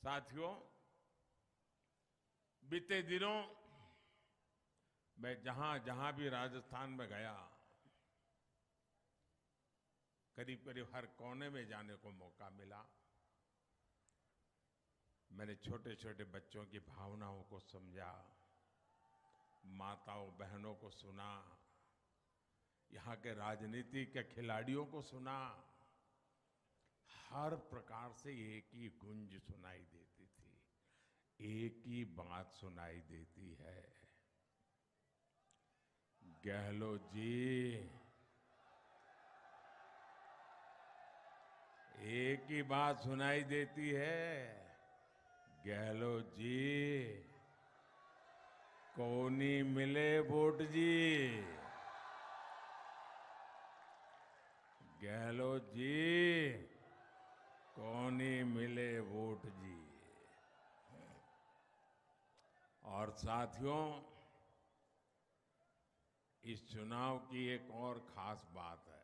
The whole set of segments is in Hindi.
साथियों, बीते दिनों मैं जहां जहां भी राजस्थान में गया, करीब करीब हर कोने में जाने को मौका मिला। मैंने छोटे छोटे बच्चों की भावनाओं को समझा, माताओं बहनों को सुना, यहाँ के राजनीति के खिलाड़ियों को सुना। हर प्रकार से एक ही गूंज सुनाई देती थी, एक ही बात सुनाई देती है। गहलोत जी, एक ही बात सुनाई देती है। गहलोत जी, कोनी मिले वोट जी। गहलोत जी, कोनी मिले वोट जी। और साथियों, इस चुनाव की एक और खास बात है।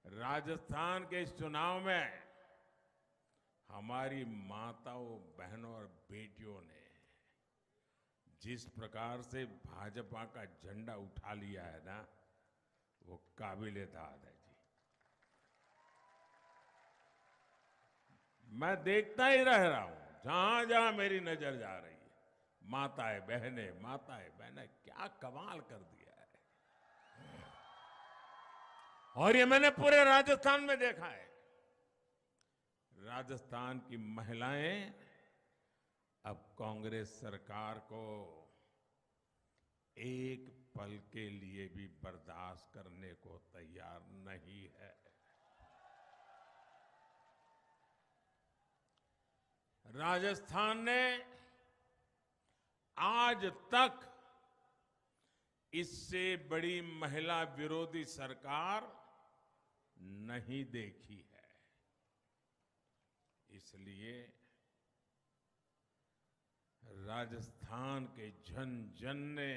राजस्थान के इस चुनाव में हमारी माताओं बहनों और बेटियों ने जिस प्रकार से भाजपा का झंडा उठा लिया है ना, वो काबिल-ए-दाद है जी। मैं देखता ही रह रहा हूं, जहां जहां मेरी नजर जा रही है, माताएं बहनें क्या कमाल कर दिया है। और ये मैंने पूरे राजस्थान में देखा है। राजस्थान की महिलाएं अब कांग्रेस सरकार को एक पल के लिए भी बर्दाश्त करने को तैयार नहीं है। राजस्थान ने आज तक इससे बड़ी महिला विरोधी सरकार नहीं देखी है। इसलिए राजस्थान के जन जन ने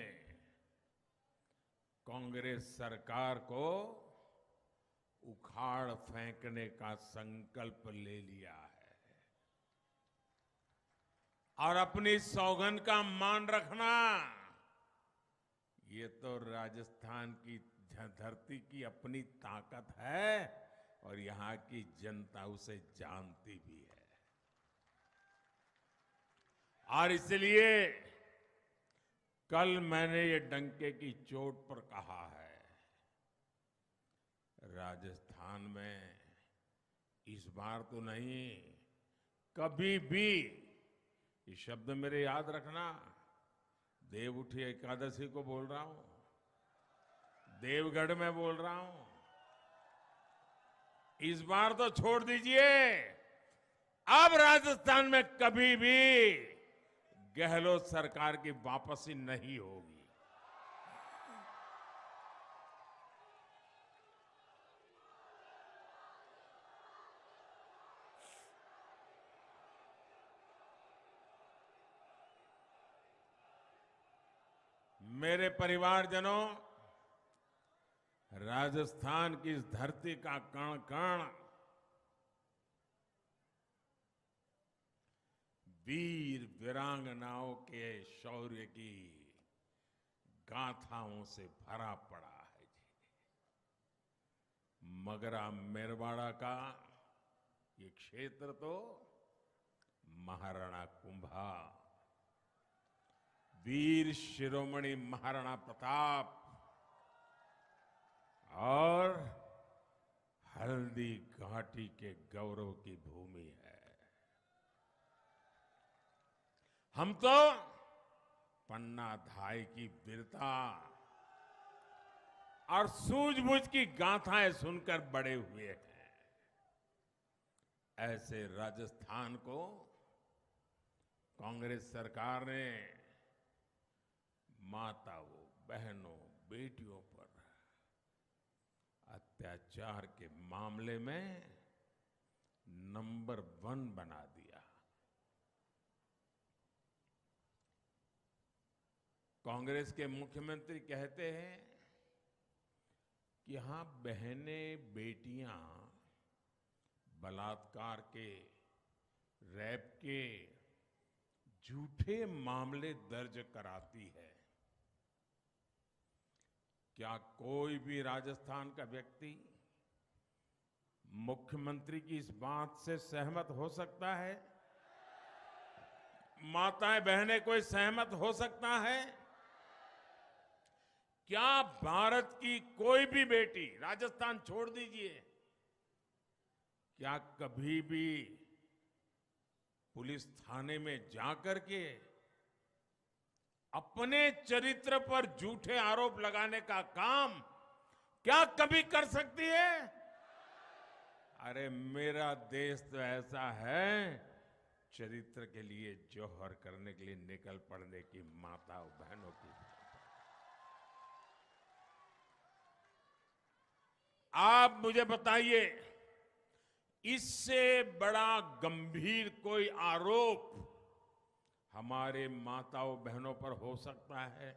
कांग्रेस सरकार को उखाड़ फेंकने का संकल्प ले लिया है। और अपनी सौगंध का मान रखना, ये तो राजस्थान की धरती की अपनी ताकत है और यहां की जनता उसे जानती भी है। और इसलिए कल मैंने ये डंके की चोट पर कहा है, राजस्थान में इस बार तो नहीं, कभी भी, ये शब्द मेरे याद रखना, देव उठी एकादशी को बोल रहा हूं, देवगढ़ में बोल रहा हूं। इस बार तो छोड़ दीजिए, अब राजस्थान में कभी भी गहलोत सरकार की वापसी नहीं होगी। मेरे परिवारजनों, राजस्थान की इस धरती का कण कण वीर वीरांगनाओं के शौर्य की गाथाओं से भरा पड़ा है जी। मगरा मेरवाड़ा का ये क्षेत्र तो महाराणा कुंभा, वीर शिरोमणि महाराणा प्रताप और हल्दी घाटी के गौरव की भूमि है। हम तो पन्ना धाय की वीरता और सूझबूझ की गाथाएं सुनकर बड़े हुए हैं। ऐसे राजस्थान को कांग्रेस सरकार ने माताओं बहनों बेटियों पर अत्याचार के मामले में नंबर 1 बना दिया। कांग्रेस के मुख्यमंत्री कहते हैं कि यहां बहनें बेटियां बलात्कार के रेप के झूठे मामले दर्ज कराती है। क्या कोई भी राजस्थान का व्यक्ति मुख्यमंत्री की इस बात से सहमत हो सकता है? माताएं बहनें कोई सहमत हो सकता है? क्या भारत की कोई भी बेटी, राजस्थान छोड़ दीजिए, क्या कभी भी पुलिस थाने में जाकर के अपने चरित्र पर झूठे आरोप लगाने का काम क्या कभी कर सकती है? अरे मेरा देश तो ऐसा है, चरित्र के लिए जौहर करने के लिए निकल पड़ने की माताओं बहनों की। आप मुझे बताइए, इससे बड़ा गंभीर कोई आरोप हमारे माताओं बहनों पर हो सकता है?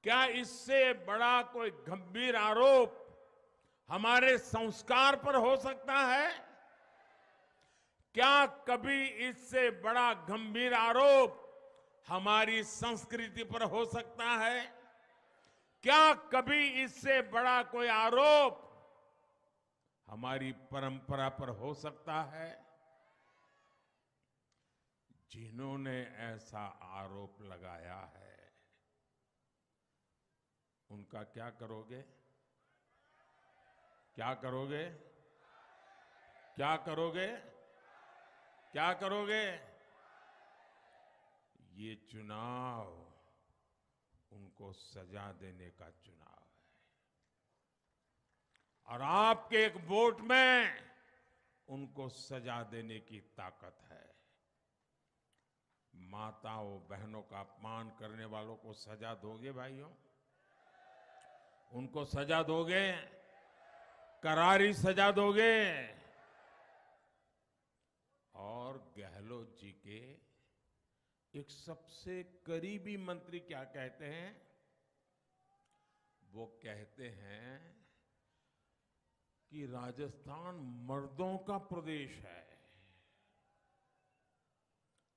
क्या इससे बड़ा कोई गंभीर आरोप हमारे संस्कार पर हो सकता है? क्या कभी इससे बड़ा गंभीर आरोप हमारी संस्कृति पर हो सकता है? क्या कभी इससे बड़ा कोई आरोप हमारी परंपरा पर हो सकता है? जिन्होंने ऐसा आरोप लगाया है, उनका क्या करोगे? क्या करोगे? क्या करोगे? क्या करोगे? ये चुनाव उनको सजा देने का चुनाव है, और आपके एक वोट में उनको सजा देने की ताकत है। माताओं बहनों का अपमान करने वालों को सजा दोगे भाइयों? उनको सजा दोगे? करारी सजा दोगे? और गहलोत जी के एक सबसे करीबी मंत्री क्या कहते हैं? वो कहते हैं कि राजस्थान मर्दों का प्रदेश है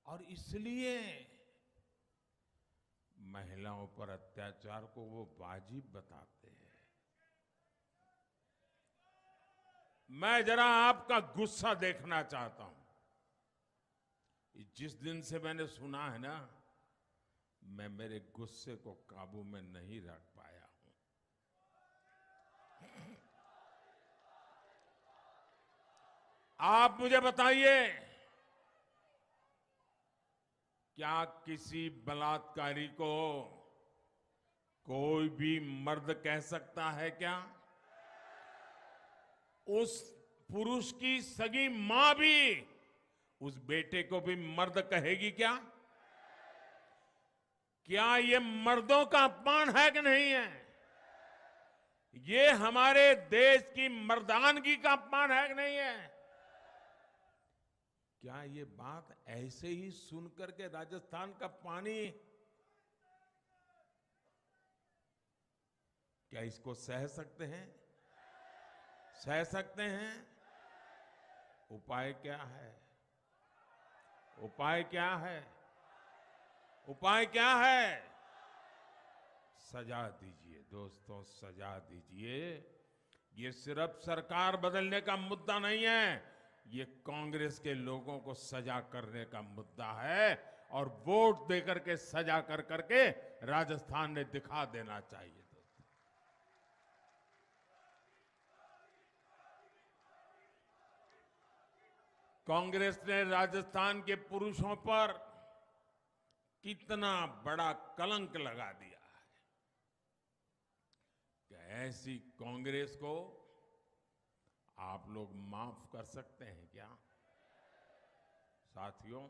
और इसलिए महिलाओं पर अत्याचार को वो वाजिब बताते हैं। मैं जरा आपका गुस्सा देखना चाहता हूं। जिस दिन से मैंने सुना है ना, मैं मेरे गुस्से को काबू में नहीं रख पाया हूं। आप मुझे बताइए, क्या किसी बलात्कारी को कोई भी मर्द कह सकता है क्या? उस पुरुष की सगी मां भी उस बेटे को भी मर्द कहेगी क्या? क्या ये मर्दों का अपमान है कि नहीं है? ये हमारे देश की मर्दानगी का अपमान है कि नहीं है? क्या ये बात ऐसे ही सुनकर के राजस्थान का पानी, क्या इसको सह सकते हैं? सह सकते हैं? उपाय क्या है? उपाय क्या है? उपाय क्या है? सजा दीजिए दोस्तों, सजा दीजिए। ये सिर्फ सरकार बदलने का मुद्दा नहीं है, ये कांग्रेस के लोगों को सजा करने का मुद्दा है, और वोट देकर के सजा कर करके राजस्थान ने दिखा देना चाहिए। कांग्रेस ने राजस्थान के पुरुषों पर कितना बड़ा कलंक लगा दिया है। क्या ऐसी कांग्रेस को आप लोग माफ कर सकते हैं क्या? साथियों,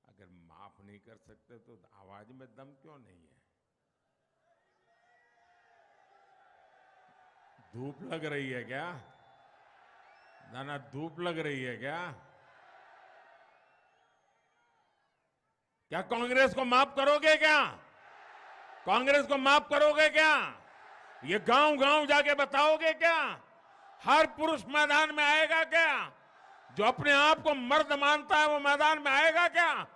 अगर माफ नहीं कर सकते तो आवाज में दम क्यों नहीं है? धूप लग रही है क्या? ना धूप लग रही है क्या? क्या कांग्रेस को माफ करोगे क्या? कांग्रेस को माफ करोगे क्या? ये गांव गांव जाके बताओगे क्या? हर पुरुष मैदान में आएगा क्या? जो अपने आप को मर्द मानता है वो मैदान में आएगा क्या?